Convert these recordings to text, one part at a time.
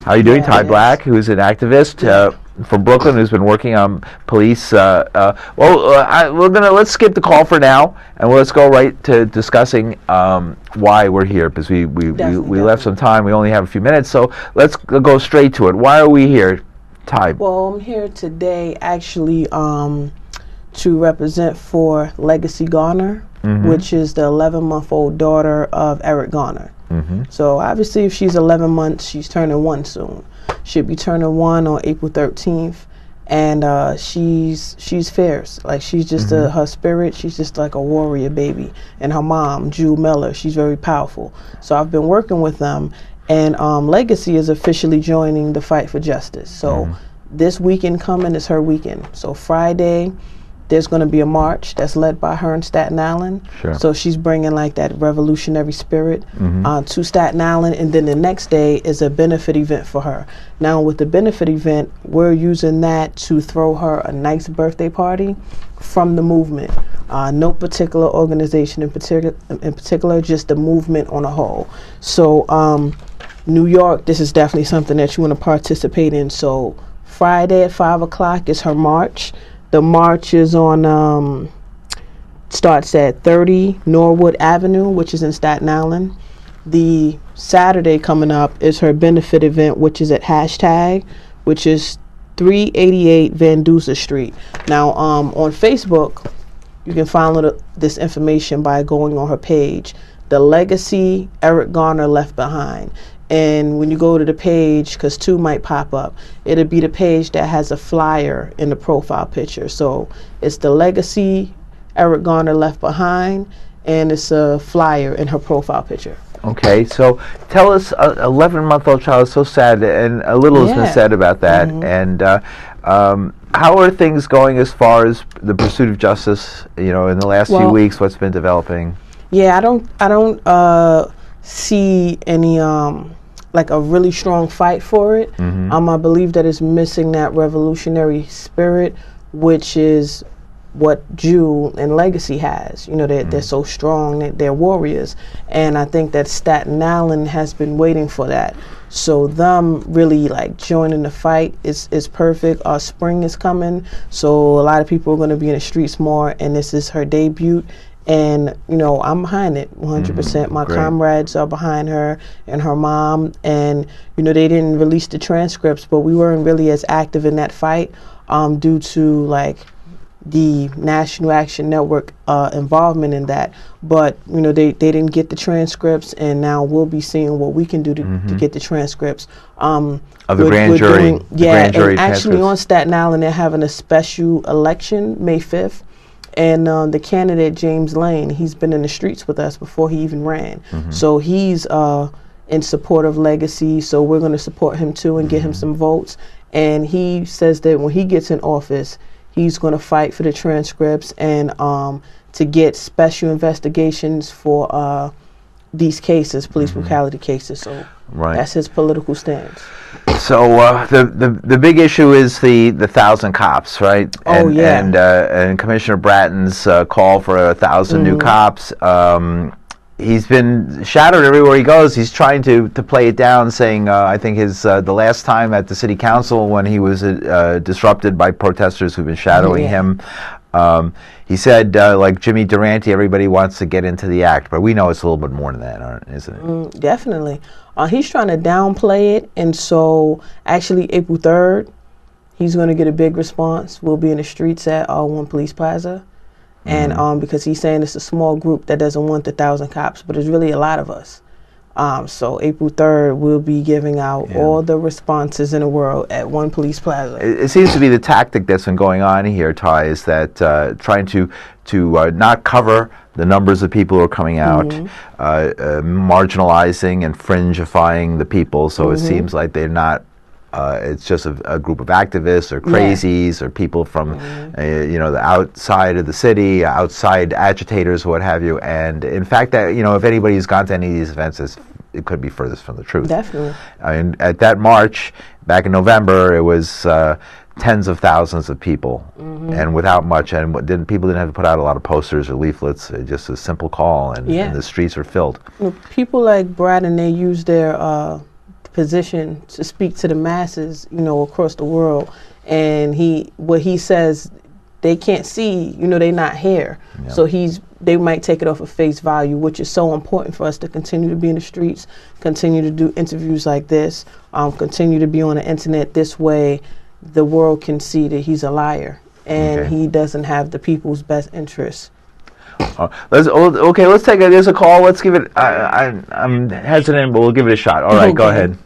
How are you doing, Yeah, Ty it is. Black, who's an activist from Brooklyn, who's been working on police? Let's skip the call for now, and let's go right to discussing why we're here, because we left some time. We only have a few minutes, so let's go straight to it. Why are we here, Ty? Well, I'm here today actually to represent for Legacy Garner, which is the 11-month-old daughter of Eric Garner. So obviously, if she's 11 months, she's turning 1 soon. She'll be turning 1 on April 13th, and she's fierce. Like, she's just her spirit. She's just like a warrior baby. And her mom, Jewel Miller, she's very powerful. So I've been working with them, and Legacy is officially joining the fight for justice. So this weekend coming is her weekend. So Friday, there's going to be a march that's led by her in Staten Island. Sure. So she's bringing like that revolutionary spirit to Staten Island. And then the next day is a benefit event for her. Now with the benefit event, we're using that to throw her a nice birthday party from the movement. No particular organization in particular, just the movement on a whole. So New York, this is definitely something that you want to participate in. So Friday at 5 o'clock is her march. The march is on, starts at 30 Norwood Avenue, which is in Staten Island. The Saturday coming up is her benefit event, which is at hashtag, which is 388 Van Duzer Street. Now, on Facebook, you can find this information by going on her page, The Legacy Eric Garner Left Behind. And when you go to the page, because 2 might pop up, it'll be the page that has a flyer in the profile picture. So it's The Legacy Eric Garner Left Behind, and it's a flyer in her profile picture. Okay, so tell us, 11-month-old child is so sad, and a little has been said about that. And how are things going as far as the pursuit of justice? You know, in the last few weeks, what's been developing? Yeah, I don't see any like a really strong fight for it. I believe that it's missing that revolutionary spirit, which is what Jewel and Legacy has. You know, they're so strong, they're warriors, and I think that Staten Island has been waiting for that. So them really like joining the fight is perfect. Spring is coming, so a lot of people are going to be in the streets more, and this is her debut. And, you know, I'm behind it 100%. My comrades are behind her and her mom. And, you know, they didn't release the transcripts, but we weren't really as active in that fight due to, like, the National Action Network involvement in that. But, you know, they didn't get the transcripts, and now we'll be seeing what we can do to get the transcripts. Of the grand jury. And actually on Staten Island, they're having a special election May 5th. And the candidate, James Lane, he's been in the streets with us before he even ran. So he's in support of Legacy, so we're going to support him too and get him some votes. And he says that when he gets in office, he's going to fight for the transcripts and to get special investigations for these cases, police brutality cases. So that's his political stance. So the big issue is the 1,000 cops, right? And Commissioner Bratton's call for 1,000 new cops. He's been shadowed everywhere he goes. He's trying to play it down, saying I think the last time at the city council when he was disrupted by protesters who've been shadowing him. He said, like Jimmy Durante, everybody wants to get into the act, but we know it's a little bit more than that, isn't it? Definitely. He's trying to downplay it, and so actually April 3rd, he's going to get a big response. We'll be in the streets at One Police Plaza, and because he's saying it's a small group that doesn't want the 1,000 cops, but it's really a lot of us. So April 3rd, we'll be giving out all the responses in the world at One Police Plaza. It seems to be the tactic that's been going on here, Ty, is that trying to not cover the numbers of people who are coming out, marginalizing and fringifying the people, so it seems like they're not, it's just a group of activists or crazies or people from, you know, the outside of the city, outside agitators, what have you. And in fact, that, you know, if anybody's gone to any of these events, it could be furthest from the truth. Definitely. I mean, at that march back in November, it was tens of thousands of people, and without much, and people didn't have to put out a lot of posters or leaflets. Just a simple call, and the streets are filled. People like Brad, and they use their position to speak to the masses, across the world. And what he says, they can't see, they're not here. Yeah. So they might take it off of face value, which is so important for us to continue to be in the streets, continue to do interviews like this, continue to be on the internet. This way, the world can see that he's a liar and he doesn't have the people's best interests. Let's take there's a call. Let's give it. I'm hesitant, but we'll give it a shot. All right, go ahead.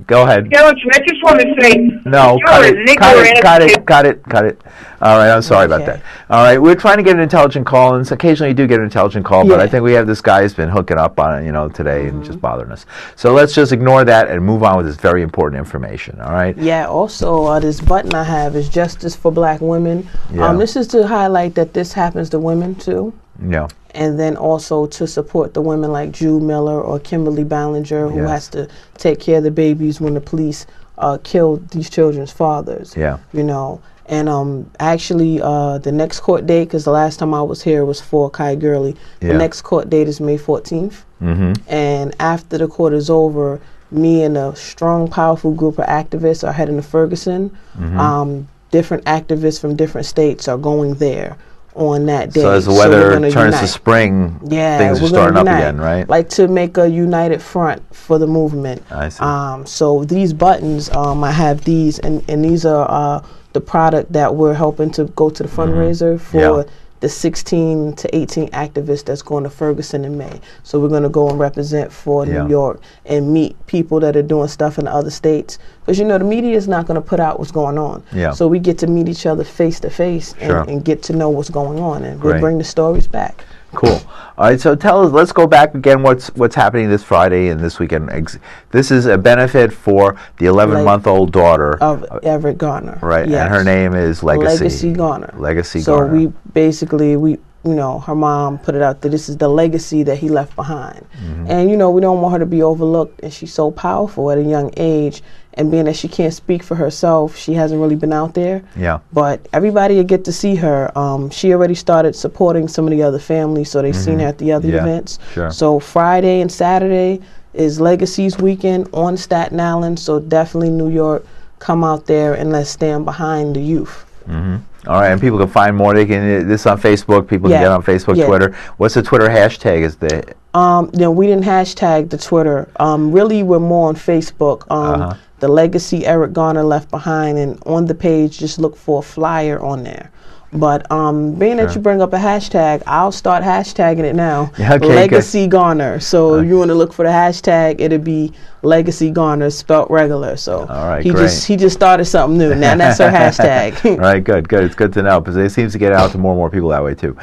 Go ahead. I just want to say, no, cut it. All right, I'm sorry about that. All right, we're trying to get an intelligent call, and occasionally you do get an intelligent call, but I think we have this guy who's been hooking up on it, today and just bothering us. So let's just ignore that and move on with this very important information. All right. Yeah. Also, this button I have is Justice for Black Women. Yeah. This is to highlight that this happens to women too. Yeah. And then also to support the women like Jude Miller or Kimberly Ballinger, who has to take care of the babies when the police killed these children's fathers. Yeah. And actually, the next court date, because the last time I was here was for Kai Gurley. The next court date is May 14th. And after the court is over, me and a strong, powerful group of activists are heading to Ferguson. Different activists from different states are going there on that day. So as the weather turns to spring, things are starting up again, right? Like to make a united front for the movement. I see. So these buttons, I have these, and these are the product that we're helping to go to the fundraiser for the 16 to 18 activists that's going to Ferguson in May. So we're going to go and represent for New York and meet people that are doing stuff in the other states. Because, the media is not going to put out what's going on. Yeah. So we get to meet each other face to face and get to know what's going on. And we'll bring the stories back. Cool. All right, so tell us, let's go back again, what's happening this Friday and this weekend. This is a benefit for the 11-month-old daughter of Eric Garner. Right, and her name is Legacy Garner. Legacy Garner. So we basically, her mom put it out that this is the legacy that he left behind. And, we don't want her to be overlooked, and she's so powerful at a young age. And being that she can't speak for herself, she hasn't really been out there. Yeah. But everybody will get to see her. She already started supporting some of the other families, so they've seen her at the other events. Sure. So Friday and Saturday is Legacy's weekend on Staten Island. So definitely New York, come out there and let's stand behind the youth. All right, and people can find more. They can this on Facebook. People can get on Facebook, Twitter. What's the Twitter hashtag? Is the we didn't hashtag the Twitter. Really, we're more on Facebook. The Legacy Eric Garner Left Behind, and on the page, just look for a flyer on there. But being that you bring up a hashtag, I'll start hashtagging it now. Legacy Garner. So if you want to look for the hashtag, it'll be Legacy Garner spelt regular. So all right, he just started something new. Now that's our hashtag. All right, good. It's good to know because it seems to get out to more and more people that way too.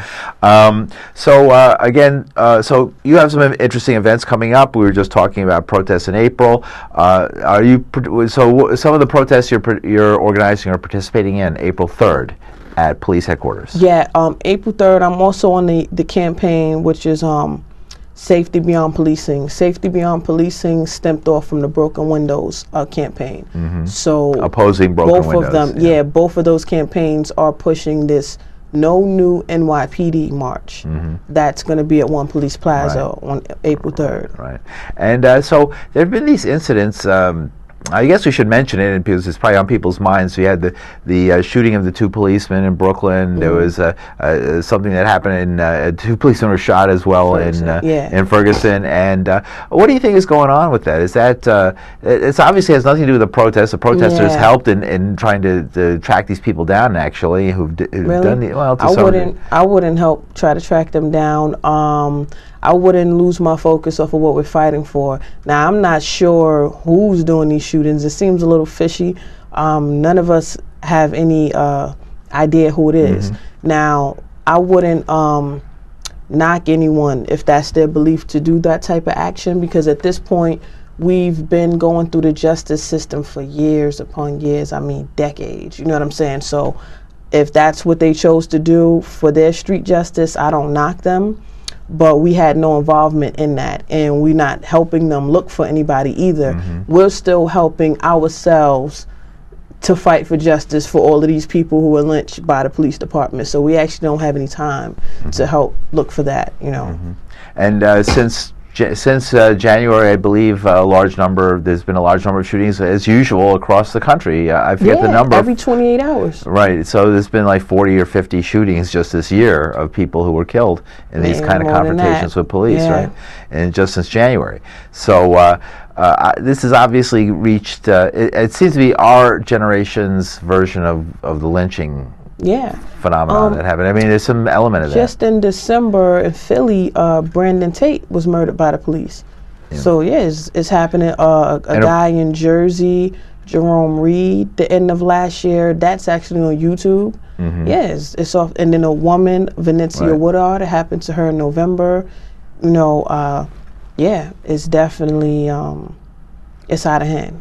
So you have some interesting events coming up. We were just talking about protests in April. So some of the protests you're organizing or participating in April 3rd. At police headquarters. Yeah, April 3rd, I'm also on the campaign, which is Safety Beyond Policing. Safety Beyond Policing stemmed off from the Broken Windows campaign. So opposing broken windows. Both of them, both of those campaigns are pushing this No New NYPD march. That's going to be at One Police Plaza on April 3rd. Right. And so there have been these incidents. I guess we should mention it because it's probably on people's minds. So you had the shooting of the two policemen in Brooklyn. There was something that happened in two policemen were shot as well in Ferguson. And what do you think is going on with that? Is that it's obviously has nothing to do with the protests. The protesters helped in trying to track these people down. Actually, who've done I wouldn't help try to track them down. I wouldn't lose my focus off of what we're fighting for. Now, I'm not sure who's doing these shootings. It seems a little fishy. None of us have any idea who it is. Now, I wouldn't knock anyone if that's their belief to do that type of action, because at this point, we've been going through the justice system for years upon years. I mean, decades. You know what I'm saying? So if that's what they chose to do for their street justice, I don't knock them. But we had no involvement in that, and we're not helping them look for anybody either. We're still helping ourselves to fight for justice for all of these people who were lynched by the police department. So we actually don't have any time to help look for that, And since Since January, I believe there's been a large number of shootings as usual across the country. I forget the number. Every 28 hours. Right. So there's been like 40 or 50 shootings just this year of people who were killed in these kind of confrontations with police, right? And just since January. So this has obviously reached, it seems to be our generation's version of the lynching phenomenon that happened. I mean, there's some element of that. Just in December in Philly, Brandon Tate was murdered by the police. Yeah. So it's happening. A guy in Jersey, Jerome Reed, the end of last year. That's actually on YouTube. It's off. And then a woman, Venetia Woodard, it happened to her in November. You know, it's definitely it's out of hand.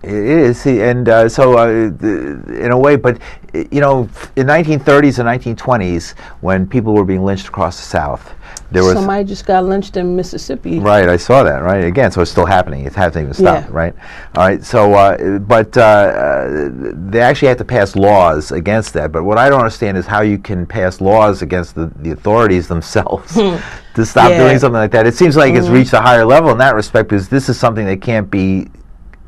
It is, and in a way, but you know, in 1930s and 1920s, when people were being lynched across the South, there was somebody just got lynched in Mississippi. Right, I saw that. Right, again, so it's still happening. It hasn't even stopped. Right, all right. So, but they actually had to pass laws against that. But what I don't understand is how you can pass laws against the authorities themselves to stop doing something like that. It seems like it's reached a higher level in that respect, because this is something that can't be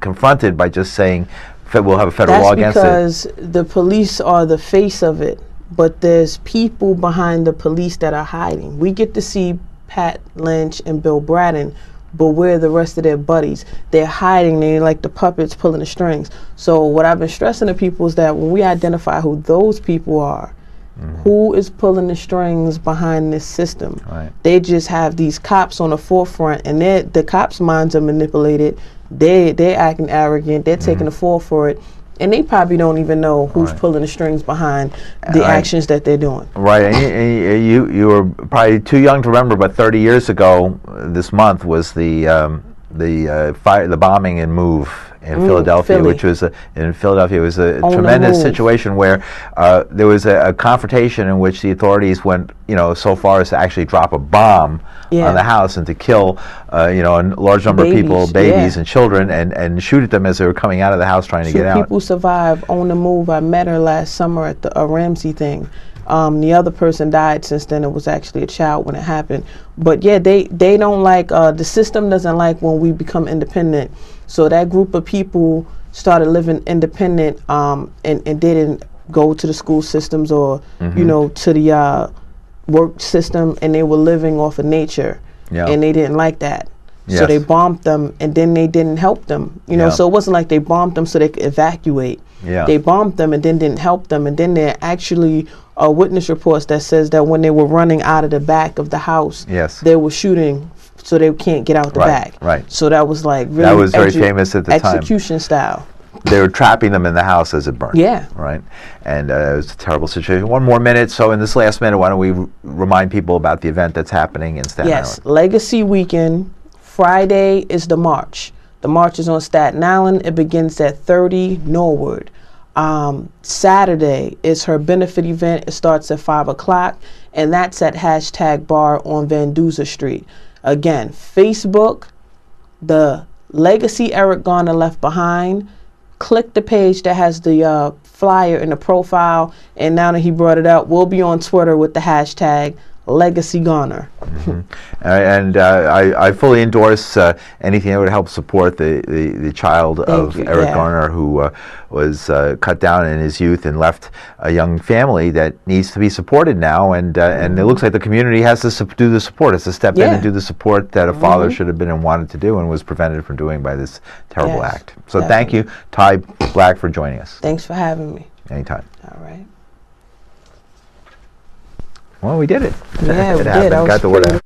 confronted by just saying we'll have a federal law against it. That's because the police are the face of it, but there's people behind the police that are hiding. We get to see Pat Lynch and Bill Bratton, but where are the rest of their buddies? They're hiding. They're like the puppets pulling the strings. So what I've been stressing to people is that when we identify who those people are, who is pulling the strings behind this system? They just have these cops on the forefront, and the cops' minds are manipulated. They're acting arrogant. They're taking the fall for it, and they probably don't even know who's pulling the strings behind the actions that they're doing. Right, and you were probably too young to remember, but 30 years ago, this month was the bombing and move in Philadelphia, which was a tremendous situation where there was a confrontation in which the authorities went, so far as to actually drop a bomb on the house and to kill, a large number of people, babies and children, and shoot at them as they were coming out of the house trying to get out. People survive on the move. I met her last summer at the Ramsey thing. The other person died since then. It was actually a child when it happened. But they don't like, the system doesn't like when we become independent. So that group of people started living independent and they didn't go to the school systems or, to the work system, and they were living off of nature. And they didn't like that. So they bombed them, and then they didn't help them. So it wasn't like they bombed them so they could evacuate. They bombed them and then didn't help them, and then there actually are witness reports that says that when they were running out of the back of the house, they were shooting so they can't get out the back. So that was like really that was very famous at the time. Execution style. They were trapping them in the house as it burned. Right. And it was a terrible situation. One more minute. So in this last minute, why don't we remind people about the event that's happening in Staten Island? Legacy Weekend. Friday is the march. The march is on Staten Island. It begins at 30 Norwood. Saturday is her benefit event. It starts at 5 o'clock, and that's at #bar on Van Duzer Street. Again, Facebook, the Legacy Eric Garner Left Behind. Click the page that has the flyer in the profile, and now that he brought it up, we'll be on Twitter with the hashtag Legacy Garner. And I fully endorse anything that would help support the child of Eric Garner, who was cut down in his youth and left a young family that needs to be supported now. And it looks like the community has to do the support. It's to step in and do the support that a father should have been and wanted to do and was prevented from doing by this terrible act. So thank you, Ty Black, for joining us. Thanks for having me. Anytime. All right. Well, we did it. Yeah, we did. Got the word out.